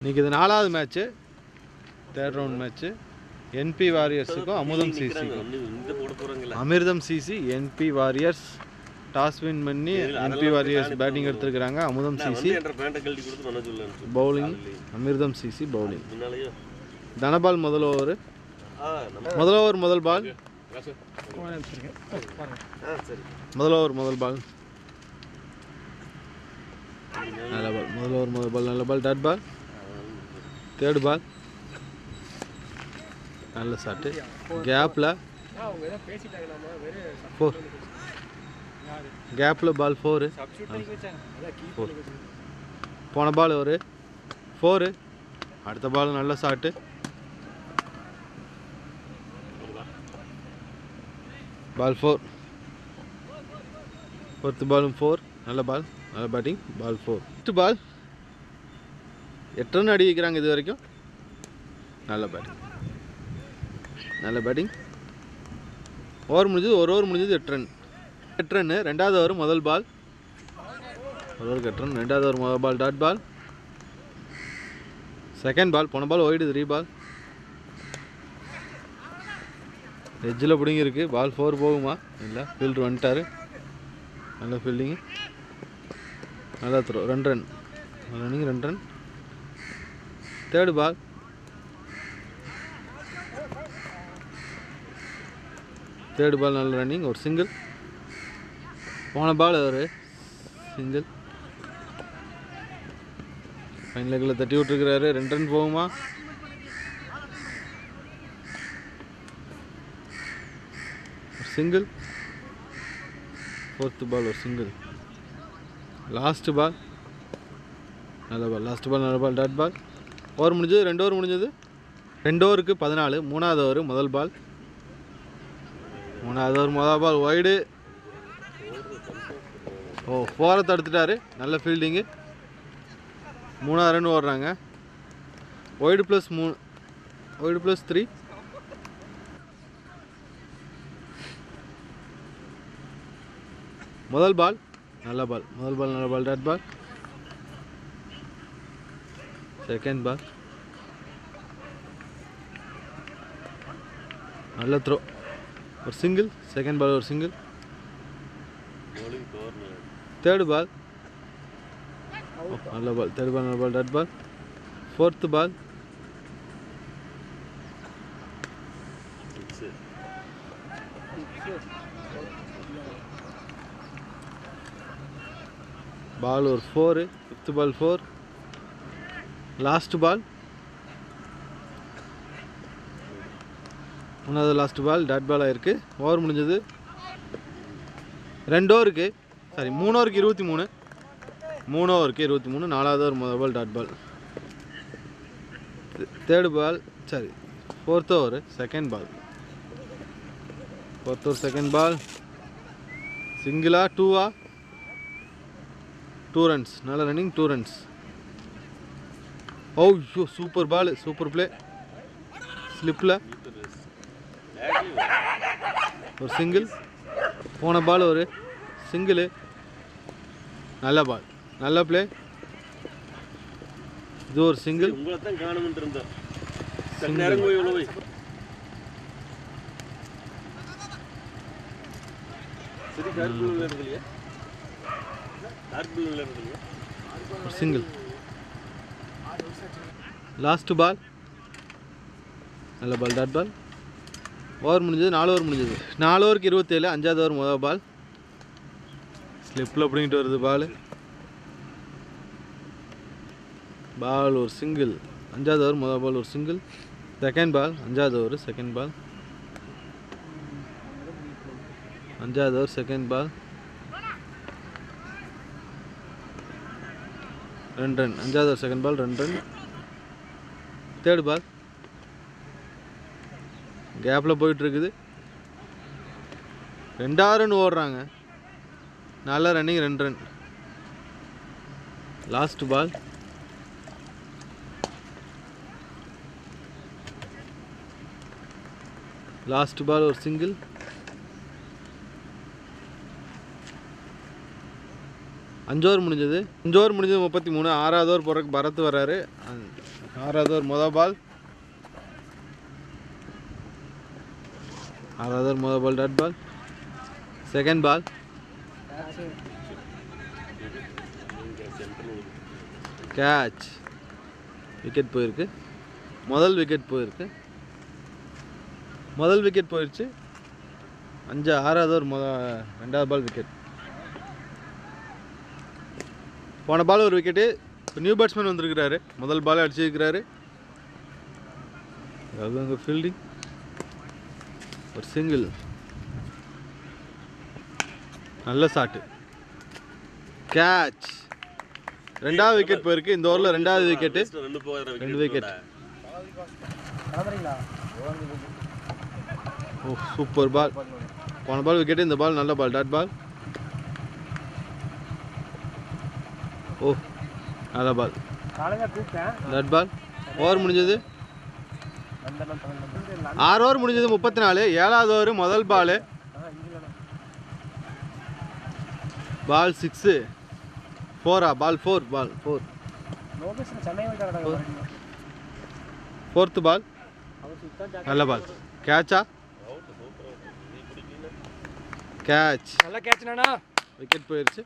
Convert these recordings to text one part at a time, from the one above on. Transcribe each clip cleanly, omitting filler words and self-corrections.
இன்னைக்கு இது 4வது match, third round match. NP வாரியர்ஸுக்கும் அமிர்தம் சிசிக்கும். Amirtham CC NP warriors toss win பண்ணி என்பி வாரியர்ஸ் பேட்டிங் எடுத்துருக்காங்க. Amirtham CC bowling. Amirtham CC bowling. Dhanapal முதல் ஓவர். முதல் பால். முதல் பால் நல்ல பால். முதல் பால் நல்ல பால். Dot ball. தேர்ட் பால் நல்ல ஷாட்டு. கேப்பில் 4. கேப்பில் பால் 4. போன பால் ஒரு 4. அடுத்த பால் நல்ல ஷாட்டு. பால் 4. ஃபோர்த்து பாலும் 4. நல்ல பால். நல்ல பேட்டிங். பால் 4. ஃபஸ்ட்டு பால் 8 ரன் அடி வைக்கிறாங்க இது வரைக்கும். நல்ல பேட்டிங். ஓவர் முடிஞ்சது. ஒரு ஓவர் முடிஞ்சது 8 ரன். 8 ரன். ரெண்டாவது ஓவர் முதல் பால். ஒரு ஓவருக்கு 8 ரன். ரெண்டாவது ஓவர் முதல் ball. Dot ball. Second ball. போன பால் ஒயிடு. 3 பால். எட்ஜில் பிடிங்கிருக்கு. பால் 4 போகுமா? இல்லை. ஃபீல்டர் வந்துட்டார். நல்ல ஃபீல்டிங்கு. நல்லா throw. 2 run. Running 2 run. Third ball. நல்ல ரன்னிங். ஒரு சிங்கிள். போன பால் ஒரு சிங்கிள். ஃபைன் லெக்கில் தட்டி விட்டுருக்கிறாரு. 2 ரன் போகுமா? ஒரு சிங்கிள். ஃபோர்த்து பால் ஒரு சிங்கிள். லாஸ்ட்டு பால் நல்ல பால். நல்ல பால். டாட் பால். ஓவர் முடிஞ்சது. 2 ஓவர் முடிஞ்சது. 2 ஓவருக்கு 14. மூணாவது ஓவர் முதல் பால். முதல் பால் ஒய்டு. 4 தடுத்துட்டாரு. நல்ல ஃபீல்டிங்கு. 3 ரன் ஓடுறாங்க. Wide plus 3. முதல் பால் நல்ல பால். Dot ball. செகண்ட் பால் நல்ல த்ரோ. ஒரு சிங்கிள். செகண்ட் பால் ஒரு சிங்கிள். தேர்டு பால் நல்ல பால். டாட் பால். ஃபோர்த்து பால் பால் ஒரு 4. Fifth ball 4. Last ball. மூணாவது லாஸ்ட் பால். டாட் பால் ஆயிருக்கு. ஓவர் முடிஞ்சது. 2 ஓவருக்கு 3 ஓவருக்கு 23. 3 ஓவருக்கு 23. நாலாவது ஓவர் முதல் ball. Dot ball. Third ball fourth over second ball. Second ball சிங்கிளா 2-ஆ? 2 ரன்ஸ். நல்ல ரன்னிங். 2 ரன்ஸ். ஐயோ சூப்பர் பால். Super play. ஸ்லிப்பில் ஒரு சிங்கிள். போன பால் ஒரு சிங்கிள். நல்ல பால். நல்ல பிளே. இது ஒரு சிங்கிள். சிங்கிள். லாஸ்ட் பால் நல்ல பால். டாட் பால். ஓவர் முடிஞ்சது. 4 ஓவர் முடிஞ்சது. 4 ஓவருக்கு 27. அஞ்சாவது ஓவர் முதல் பால். ஸ்லிப்பில் பிடிங்கிட்டு வருது பால் ஒரு சிங்கிள். அஞ்சாவது ஓவர் முதல் பால் ஒரு சிங்கிள். Second ball. அஞ்சாவது ஓவர் செகண்ட் பால். 2 ரன். அஞ்சாவது over second ball 2 run. Third ball கேப்பில் போயிட்டுருக்குது. 2 ரன் ஓடுறாங்க. நல்ல ரன்னிங். 2 ரன். Last ball. ஒரு சிங்கிள். 5 ஓவர் முடிஞ்சது 33. 6வது ஓவர் போகிறக்கு பரத் வர்றாரு. 6வது ஓவர் மொதல் பால். 6வது ஓவர் மொதல் ball dot ball. Second ball. Catch. Wicket போயிருக்கு. முதல் விக்கெட் போயிருக்கு. முதல் விக்கெட் போயிடுச்சு. 6வது ஓவர் ரெண்டாவது பால் விக்கெட். போன பால் ஒரு விக்கெட்டு. இப்போ நியூ பேட்ஸ்மேன் வந்திருக்கிறாரு. முதல் பால் அடிச்சிருக்கிறாரு. அதாவது அங்கே ஃபீல்டிங். ஒரு சிங்கிள். நல்ல ஷாட்டு. கேட்ச். ரெண்டாவது விக்கெட் போயிருக்கு. இந்த ஓவரில் ரெண்டாவது விக்கெட்டு. 2 விக்கெட். ஓ சூப்பர் பால். போன பால் விக்கெட்டு. இந்த பால் நல்ல பால் டாட் பால். ஓ நல்ல பால் டாட் பால். ஓவர் முடிஞ்சது 6 ஓவர் முடிஞ்சது 34. 7வது ஓவர் முதல் பால். பால் 6. 4 பால் 4 பால் 4. 4th பால். நல்ல பால். கேட்சா? கேட்ச். நல்ல கேட்ச்னா விக்கெட் போயிடுச்சு.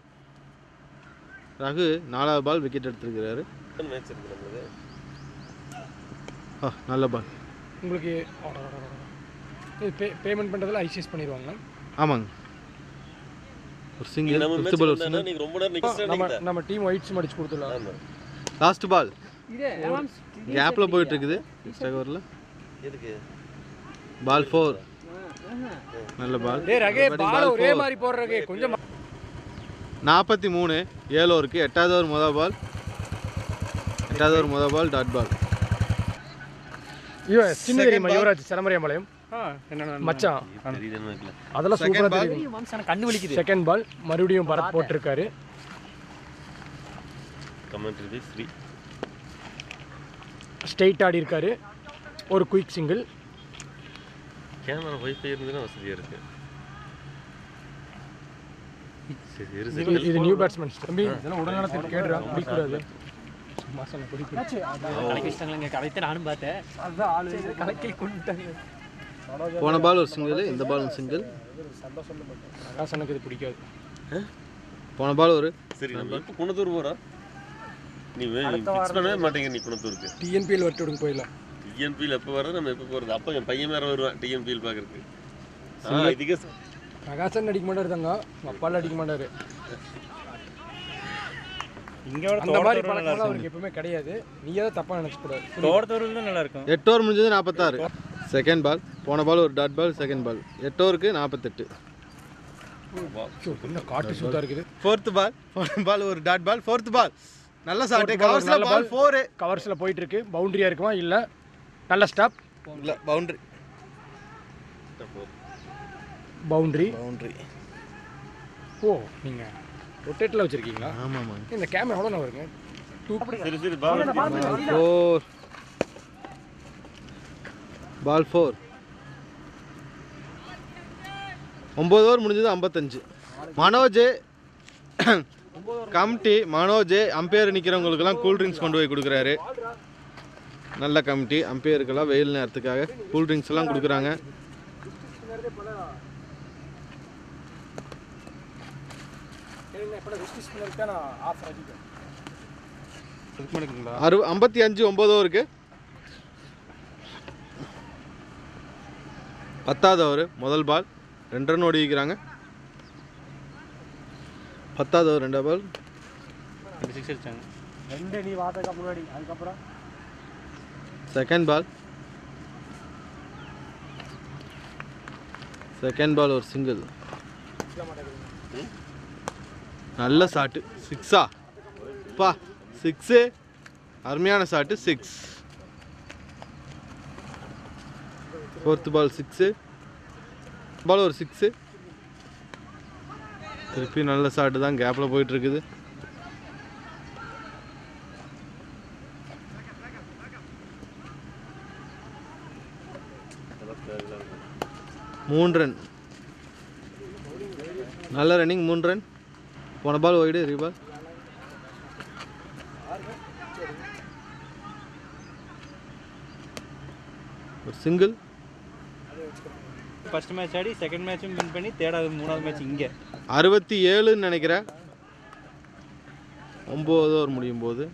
ரகு 4வது பால் விக்கெட் எடுத்துருக்கிறாரு. நல்ல பால். உங்களுக்கு பேமெண்ட் பண்ணுறதுல ஐசிஎஸ் பண்ணிடுவாங்க. ஆமாங்க. ஒரு சிங்கிள். ஃபிஃப்த் பால் ஒரு சிங்கிள். நம்ம டீம் ஒயிட்ஸ் அடிச்சு கொடுத்துடலாம். Last ball. கேப்பில் போயிட்டு இருக்குது. எக்ஸ்ட்ரா ஓவரில் பால் 4. நல்ல பால். ஒரே மாதிரி போடுறதுக்கு கொஞ்சம் 43. 7 ஓவருக்கு 8வது ஓவர் முதல் பால். 8வது ஓவர் முதல் பால் டாட் பால். சின்ன தெரியுமா யுவராஜ் சரமரியாம்பாளையம் மச்சான் அதெல்லாம் சூப்பரா தெரியும். கண்ணு வலிக்குது. செகண்ட் பால் மறுபடியும் பரத் போட்டிருக்காரு. ஸ்ட்ரைட் ஆடி இருக்காரு. ஒரு குயிக் சிங்கிள். கேமரா வைஃபை இருந்ததுன்னா வசதியாக இருக்கு. இது நியூ பேட்ஸ்மேன் தம்பி. இதெல்லாம் உடல்நலத்துக்கு கேடுறா. பிடிக்கூடாது. போன பால் ஒரு சிங்கிள். இந்த பால் சிங்கிள். பிரகாசனுக்கு இது பிடிக்காது. போன பால் ஒரு சரி. நம்ம இப்போ குணத்தூர் போகிறோம். நீ ஃபிக்ஸ் பண்ணவே மாட்டேங்க. நீ குணத்தூருக்கு டிஎன்பிஎல் வரட்டு விடுங்க போயிடலாம். டிஎன்பிஎல் எப்போ வர்றது நம்ம எப்போ போகிறது? அப்போ என் பையன் வேறு வருவான் டிஎன்பிஎல் பார்க்குறதுக்கு. இதுக்கே பிரகாசன் அடிக்க மாட்டாரு தங்க. அப்பால அடிக்க மாட்டாரு. அந்த மாதிரி பழக்கம் அவருக்கு எப்பவுமே கிடையாது. நீ ஏதோ தப்பா நினைச்சக்கூடாது. தோட்டத்தூரில் தான் நல்லா இருக்கும். 8 ஓவர் முடிஞ்சது 46. Second ball. போன பால் ஒரு டாட் பால். செகண்ட் பால் 8 ஓவருக்கு 48. இன்னும் காட்டு சுத்தா இருக்குது. 4th பால். போன பால் ஒரு டாட் பால். 4th பால். நல்ல ஷாட். கவர்ஸ்ல பால் 4. கவர்ஸ்ல போயிட்டு இருக்கு. பவுண்டரியா இருக்குமா இல்ல? நல்ல ஸ்டாப். இல்ல பவுண்டரி. பவுண்டரி. பவுண்டரி. ஓ நீங்க ரொட்டேட்ல வச்சிருக்கீங்களா? ஆமா ஆமா. இந்த கேமரா எவ்வளவு நான் வருங்க? சரி சரி. பால் 4. பால் 4. 9 ஓவர் முடிஞ்சது 55. மனோஜ் கமிட்டி. மனோஜ் அம்பையர் நிற்கிறவங்களுக்கெல்லாம் கூல்ட்ரிங்க்ஸ் கொண்டு போய் கொடுக்குறாரு. நல்ல கமிட்டி. அம்பையருக்கெல்லாம் வெயில் நேரத்துக்காக கூல்ட்ரிங்க்ஸ் எல்லாம் கொடுக்குறாங்க. ஆஃப் 55. 9 ஓவருக்கு 10வது ஓவர் முதல் பால். 2 ரன் ஓடி வைக்கிறாங்க. 10வது ஓவர் 2 பால் 6 அடிச்சாங்க. 2 நீ வாதக்க முன்னாடி. அதுக்கப்புறம் செகண்ட் பால். செகண்ட் பால் ஒரு சிங்கிள். நல்ல ஷாட்டு. 6ஆ பா 6. அருமையான ஷாட்டு. 6. 4th பால் 6. பால் ஒரு 6. திருப்பி நல்ல ஷாட்டு தான். கேப்பில் போயிட்டு இருக்குது. மூணு ரன். நல்ல ரன்னிங். 3 ரன். போன பால் ஒய்டு. ரீபால் ஒரு சிங்கிள். ஃபர்ஸ்ட் மேட்ச் ஆடி செகண்ட் மேட்சும் வின் பண்ணி தேர்டாவது 3வது மேட்ச் இங்கே 67ன்னு நினைக்கிறேன். 9 ஓவர் முடியும் போது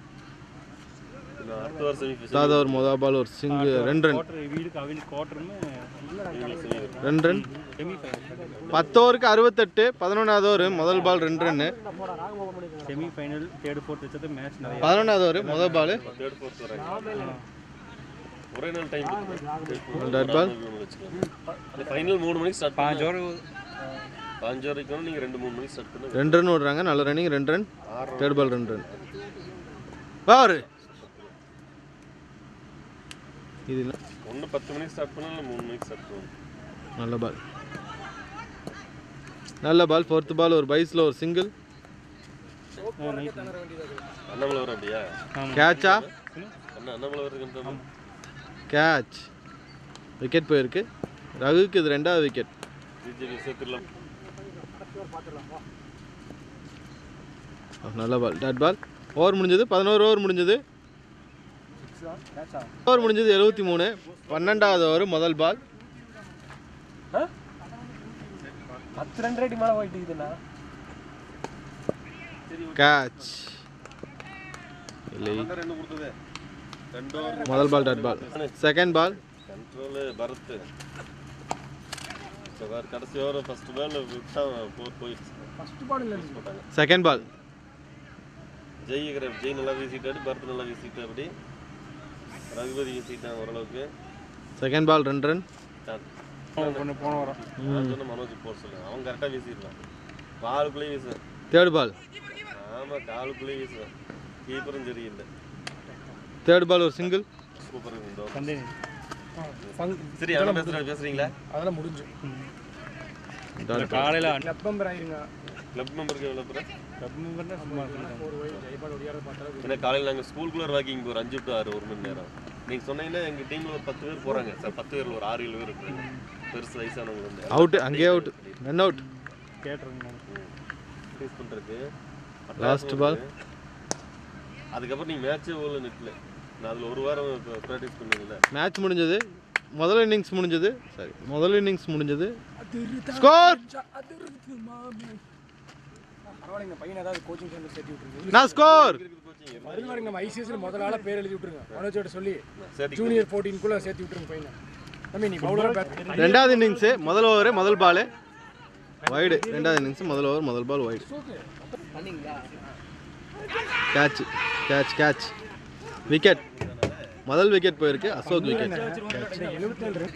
அடுத்த வாரம் செமிஃபைனல். சாதா ஒரு மொதல் பால் ஒரு சிங்கிள் 2 ரன். வீடுக்கு அவங்களுக்கு குவார்டரும் 2 ரன். 10 ஓவருக்கு 68. 11வது ஓவர் முதல் பால் 2 ரன்னு. செமிஃபைனல் தேர்ட் ஃபோர்த் வச்சது மேட்ச் நிறைய 11வது ஓவர் முதல் பால் தேர்ட் ஃபோர்த் வராங்க. ஒரே நாள் டைம் டாட் பால். இந்த ஃபைனல் 3 மணிக்கு ஸ்டார்ட் 5 ஓவர் 5 வரைக்கும் நீங்க 2-3 மணிக்கு ஸ்டார்ட் பண்ணுங்க. 2 ரன் ஓடுறாங்க. நல்ல running. 2 run. Third ball 2 run. பாரு இது ஒன்று 10 மணிக்கு ஸ்டார்ட் பண்ணா இல்லை 3 மணிக்கு ஸ்டார்ட் பண்ணுவோம். நல்ல பால். நல்ல பால். ஃபோர்த் பால் ஒரு பைஸில் ஒரு சிங்கிள். அண்ணாமலை வர அப்படியா? கேட்சா? அண்ணாமலை வருதுன்னு கேட்ச். விக்கெட் போயிருக்கு. ரகுக்கு இது 2வது விக்கெட். பிஜேபி சேர்த்துடலாம். நல்ல பால். டாட் பால். ஓவர் முடிஞ்சது 11 ஓவர் முடிஞ்சது. ஓவர் முடிஞ்சது 73. 12வது ஓவர் முதல் பால். 10 ரன் ரேட் மேலே போயிட்டு இருக்குதுண்ணா. கேட்ச் இல்லை. முதல் ball dot ball. Second ball control Bharat. கடைசி ஓவர் ஃபர்ஸ்ட் பால் விட்டா போயிடுச்சு. ஃபர்ஸ்ட் பால் இல்லை, செகண்ட் பால். ஜெய் நல்லா வீசிட்டாரு, பரத் நல்லா வீசிட்டு, அப்படி ரகுபதி வீசிட்டான் ஓரளவுக்கு. Second ball 2 run. போன வாரம் நான் சொன்ன மனோஜ் போட சொல்லுங்க, அவன் கரெக்டாக வீசிடலாம். காலுக்குள்ளேயே வீசுவேன். தேர்ட் பால். ஆமாம், காலுக்குள்ளேயே வீசுவேன். கீப்பரும் சரியில்லை. தேர்ட் பால் ஒரு சிங்கிள். சூப்பர். ஃபங்க் சரி, அவனை பேசுறீங்களா? அதெல்லாம் முடிஞ்சு. காலையில் கிளப் மெம்பர் ஆயிருங்க. கிளப் மெம்பருக்கு எவ்வளோ பேர்? கிளப் மெம்பர்னா சும்மா ஏன்னா காலையில் நாங்கள் ஸ்கூலுக்குள்ளே வாக்கிங் போகிறோம் 5 to 6 1 மணி நேரம். நீங்கள் சொன்னீங்கன்னா எங்கள் டீமில் ஒரு 10 பேர் போகிறாங்க சார். 10 பேரில் ஒரு 6-7 பேர் இருக்கிறாங்க. பெருசு வயசானவங்க வந்து அவுட். அங்கேயே அவுட். Run out. கேட்டுருங்க ஃபேஸ் பண்ணுறதுக்கு. Last ball. அதுக்கப்புறம் நீங்கள் மேட்ச்சே ஓவில் நிற்கல. நான் அதில் ஒரு வாரம் ப்ராக்டிஸ் பண்ணுவீங்கள. மேட்ச் முடிஞ்சது. முதல் இன்னிங்ஸ் முடிஞ்சது. சரி, முதல் இன்னிங்ஸ் முடிஞ்சது. ஸ்கோர். பரவாயில்லைங்க, பையன் ஏதாவது கோச்சிங் சென்டர் சேர்த்து விட்டுருங்க. நான் ஸ்கோர். வருவாருங்க, நம்ம ஐசிஎஸ்ல முதல் ஆளா பேர் எழுதி விட்டுருங்க. மனோஜோட சொல்லி ஜூனியர் 14 குள்ள சேர்த்து விட்டுருங்க பையனை. தம்பி நீ பவுலரா பேட். 2வது இன்னிங்ஸ் முதல் ஓவர் முதல் பால் வைடு. 2வது இன்னிங்ஸ் முதல் ஓவர் முதல் ball wide. Catch catch catch. Wicket. முதல் விக்கெட் போயிருக்கு. அசோக் விக்கெட். 77 ரன்.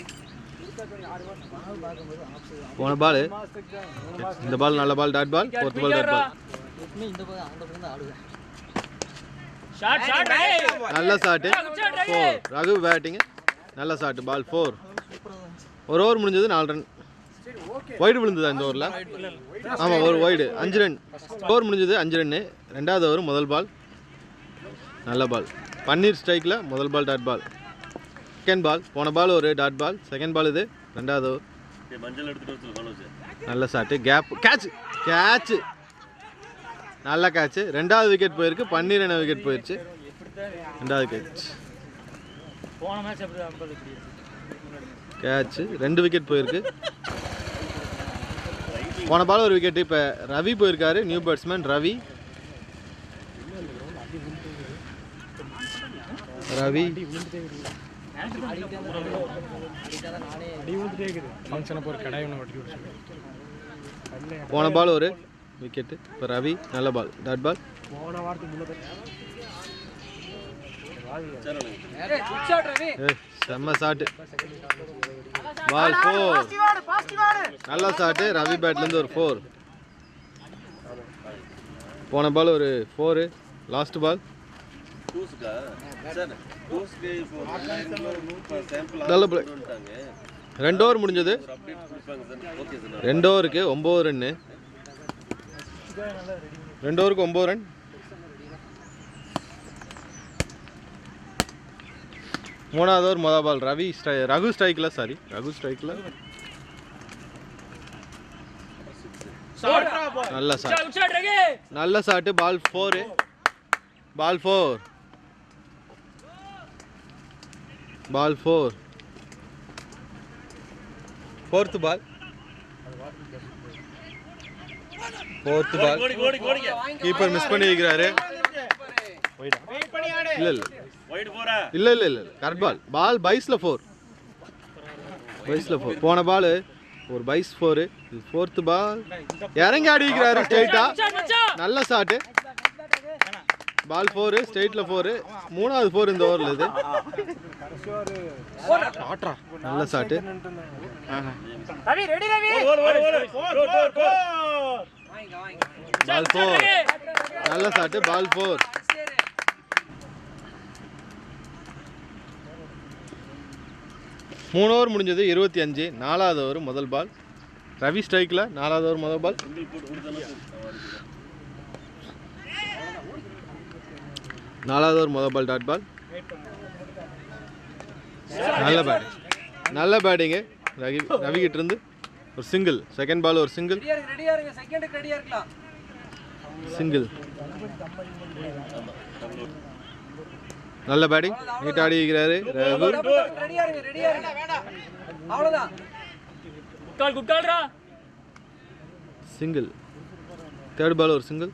போன பால். இந்த பால் நல்ல ball. Dot ball. Fourth ball dot ball. நல்ல ஷாட். 4. ரகு பேட்டிங். நல்ல ஷாட். பால் 4. ஒரு ஓவர் முடிஞ்சது 4 ரன். வைடு விழுந்ததா இந்த ஓவரில்? ஆமாம், ஒரு வைடு 5 ரன். ஓவர் முடிஞ்சது 5 ரன்னு. 2வது ஓவர் முதல் பால். நல்ல பால். பன்னீர் ஸ்ட்ரைக்கில் முதல் ball dot ball. Second ball. போன பால் ஒரு டாட் பால். செகண்ட் பால் இது. 2வது ஓவர். மஞ்சள் எடுத்துட்டு நல்ல ஷாட்டு. கேப். Catch catch. நல்ல கேட்ச். 2வது விக்கெட் போயிருக்கு. பன்னீர் என்ன விக்கெட் போயிடுச்சு. 2வது கேட்ச். கேட்ச். 2 விக்கெட் போயிருக்கு. போன பால் ஒரு விக்கெட். இப்போ ரவி போயிருக்காரு, நியூ பேட்ஸ்மேன் ரவி. ரவி போன பால் ஒரு விக்கெட். இப்போ ரவி நல்ல பால். டாட் பால். செம்ம ஷாட்டு. பால் 4. நல்ல ஷாட்டு. ரவி பேட்லேருந்து ஒரு 4. போன பால் ஒரு 4. Last ball. நல்ல பிளே. 2 ஓவர் முடிஞ்சது. 2 ஓவருக்கு 9 ரன்னு. 2 ஓவருக்கு 9 ரன். மூணாவது ஓவர் மொதல் பால். ரகு ஸ்ட்ரைக்கில். சாரி, ரகு ஸ்ட்ரைக்கில். நல்ல ஷாட். நல்ல ஷாட்டு. பால் 4. பால் 4. பால் 4. 4th பால் 4th பால் கீப்பர் மிஸ் பண்ணியிருக்கிறாரு. இல்ல இல்ல இல்ல இல்ல இல்ல கரெக்ட் பால் பைஸ்ல 4 போன பால் ஒரு பைஸ் 4. இது 4th பால் இறங்கி ஆடிக்கிறாரு ஸ்ட்ரைட்டா. நல்ல ஷாட். பால் 4 ஸ்ட்ரைட்ல 4. 3வது 4 இந்த ஓவர்ல இது. நல்ல ஷாட். பால் 4 நல்ல ஷாட். பால் 4 3 ஓவர் முடிஞ்சது 25. 4வது ஓவர் முதல் பால் ரவி ஸ்ட்ரைக்கில். 4வது ஓவர் முதல் பால். 4வது ஓவர் முதல் பால் டாட் பால். நல்ல பேட்டிங்கு ரவி கிட்ட இருந்து ஒரு சிங்கிள். செகண்ட் பால் ஒரு சிங்கிள். நல்ல பேட்டிங் நீட் ஆடி இருக்கிறாரு ரகு. சிங்கிள். தேர்ட் பால் ஒரு சிங்கிள்.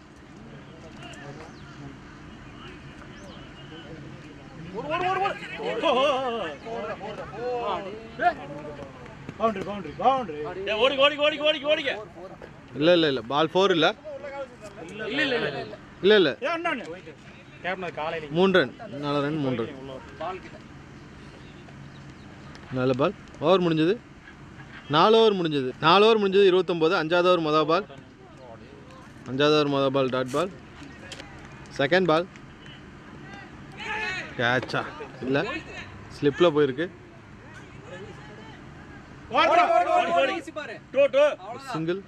இல்ல இல்ல இல்ல பால் 4 இல்ல இல்ல இல்ல 3 ரன். 4 run 3 run. நல்ல பால். ஓவர் முடிஞ்சது 4 ஓவர் முடிஞ்சது 29. 5வது ஓவர் முதல் பால். 5வது ஓவர் முதல் பால் டாட் பால். செகண்ட் பால் கேட்சா இல்லை ஸ்லிப்பில் போயிருக்கு. சிங்கிள்.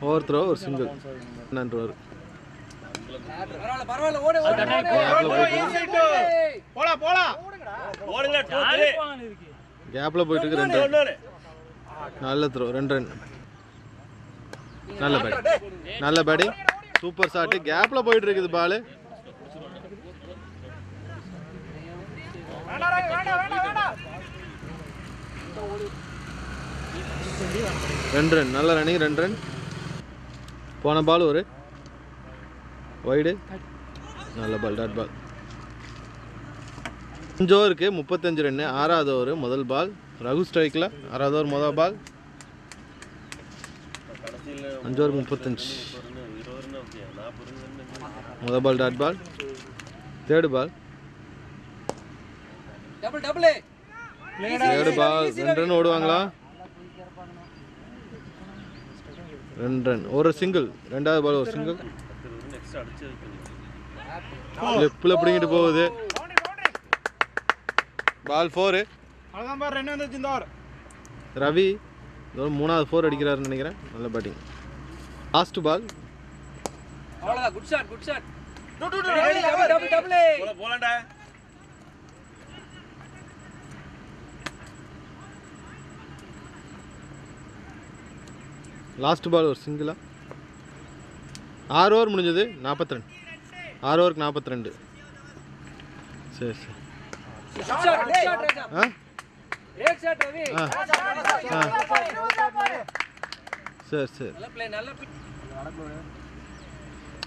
ஓவர் த்ரோ ஒரு சிங்கிள். நன்று வரும். கேப்ல போயிட்டு இருக்கு. 2 ரன். நல்ல த்ரோ 2 ரன். நல்ல பேட்டிங் சூப்பர் ஷாட். கேப்ல போயிட்டு இருக்குது பால். ரெண்டு ரன். நல்ல ரன்னிங். 2 ரன். போன பால் ஒரு வைடு. நல்ல பால் டாட் பால். 5 ஓவருக்கு 35 ரன். 6வது ஓவர் முதல் பால் ரகு ஸ்ட்ரைக்கில். 6வது ஓவர் முதல் பால். 5 ஓவருக்கு 35. முதல் ball dot ball. Third ball. Third ball 2 run ஓடுவாங்களா? 2 ரன். ஒரு சிங்கிள். 2வது பால் ஒரு சிங்கிள். லெஃப்ட்ல பிடிங்கிட்டு போகுது. பால் 4. ரவி 3வது 4 அடிக்கிறாருன்னு நினைக்கிறேன். நல்ல batting. Last ball. Last ball ஒரு சிங்கிளா. 6 ஓவர் முடிஞ்சது 42. 6 ஓவருக்கு 42. சரி சரி. சரி சரி.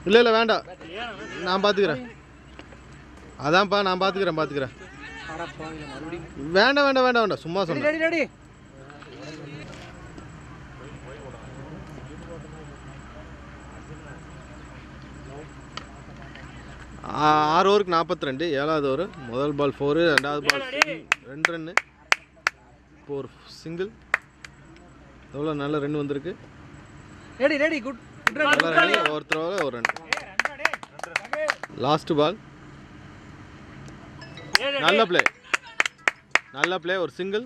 இல்லை இல்லை வேண்டாம், நான் பார்த்துக்கிறேன். அதான்ப்பா நான் பார்த்துக்கிறேன். வேண்டாம் வேண்டாம் வேண்டாம் வேண்டாம், சும்மா சொன்னேன். 6 ஓவருக்கு 42. 7வது ஓவர் முதல் பால் 4. 2வது பால் 2 ரன்னு. இப்போ ஒரு சிங்கிள். எவ்வளோ நல்ல ரன் வந்திருக்கு. நல்ல ரன். ஒரு த்ரோவில் ஒரு ரன். Last ball. நல்ல பிளே ஒரு சிங்கிள்.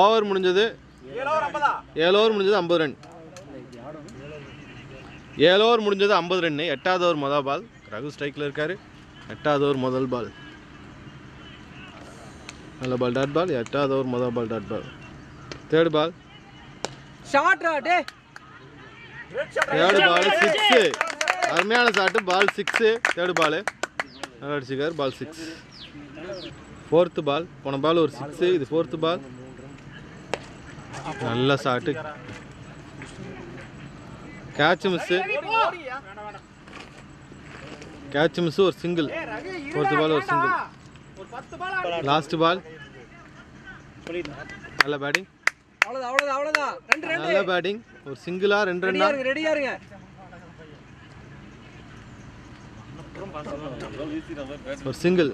ஓவர் முடிஞ்சது 7 ஓவர் முடிஞ்சது 50 ரன். 7 ஓவர் முடிஞ்சது 50 ரன். 8வது ஓவர் முதல் பால் ரகு ஸ்ட்ரைக்கில் இருக்காரு. 8வது ஓவர் முதல் பால் நல்ல பால் டாட் பால். 8வது ஓவர் முதல் ball dot ball. Third ball. Third ball 6. அருமையான ஷாட்டு. பால் 6. தேர்ட் பால் நல்லா அடிச்சுக்கார். பால் 6. 4th பால். போன பால் ஒரு 6, இது 4th பால். நல்ல shot. Catch miss. Catch miss, ஒரு சிங்கிள். 4th பால் ஒரு சிங்கிள். Last ball. நல்ல பேட்டிங். நல்ல பேட்டிங். ஒரு சிங்கிளா 2 ரன்னா. ஒரு சிங்கிள்.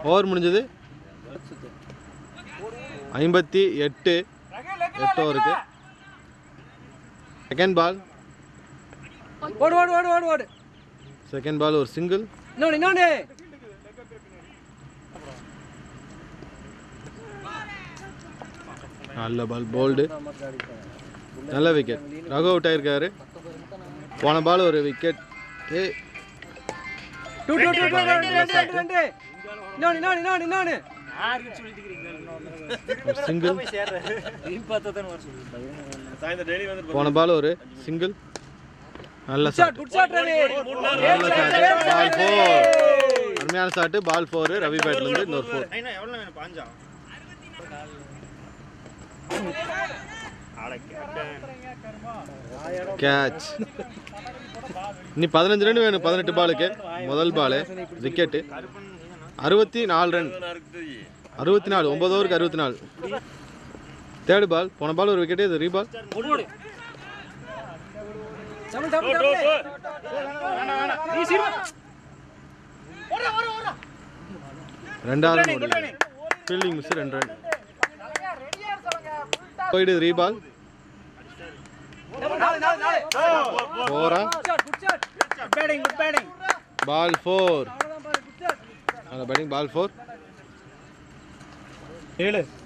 ஓவர் முடிஞ்சது 58. 8 ஓவருக்கு. Second ball. செகண்ட் பால் ஒரு சிங்கிள். நல்ல பால், போல்டு. நல்ல விக்கெட். ரகு அவுட் ஆயிருக்காரு. போன பால் ஒரு விக்கெட். சிங்கிள். போன பால் ஒரு சிங்கிள். நல்ல ஷாட். பால் 4. அருமையான ஷாட். பால் 4. ரவி பேட்ல இருந்து இன்னொரு 4. கேட்ச். இனி 15 ரன் வேணும் 18 பாலுக்கு. முதல் பால் விக்கெட். 64 ரன். 64. 9 ஓவருக்கு 64. Third ball. போன பால் ஒரு விக்கெட். இது ரீபால். ரெண்டாவது ஃபீல்டிங் மிஸ். 2 ரன். போயிடு ரீபால். 4. பால் 4. நல்ல பேட்டிங். பால் 4.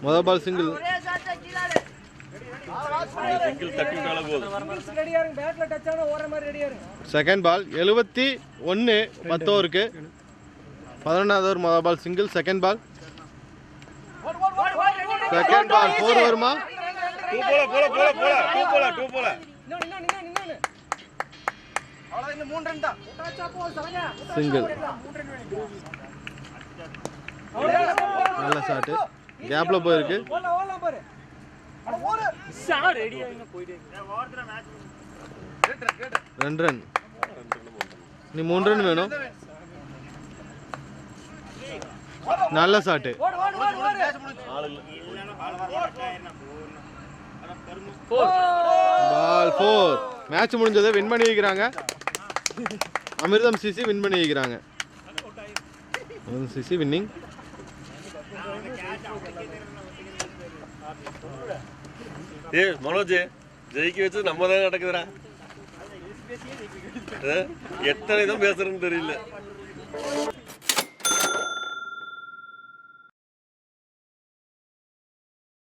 முதல் பால் சிங்கிள். செகண்ட் பால் 71. 10 ஓவருக்கு. 11வது ஓவர். முதல் ball single. Second ball. Second ball 4 வருமா? சிங்கிள். நல்ல ஷாட். கேப்ல போயிருக்கு. 2 ரன். நீ 3 ரன் வேணும். நல்ல ஷாட். பால் 4. மேட்ச் முடிஞ்சதை வின் பண்ணி வைக்கிறாங்க. அமிர்தம் சிசி வின் பண்ணி வைக்கிறாங்க. அமிர்தம் சிசி வின்னிங். மனோஜ் ஜெயிக்க வச்சது நம்ம தான் நடக்குதுடா. எத்தனை தான் பேசுறேன்னு தெரியல.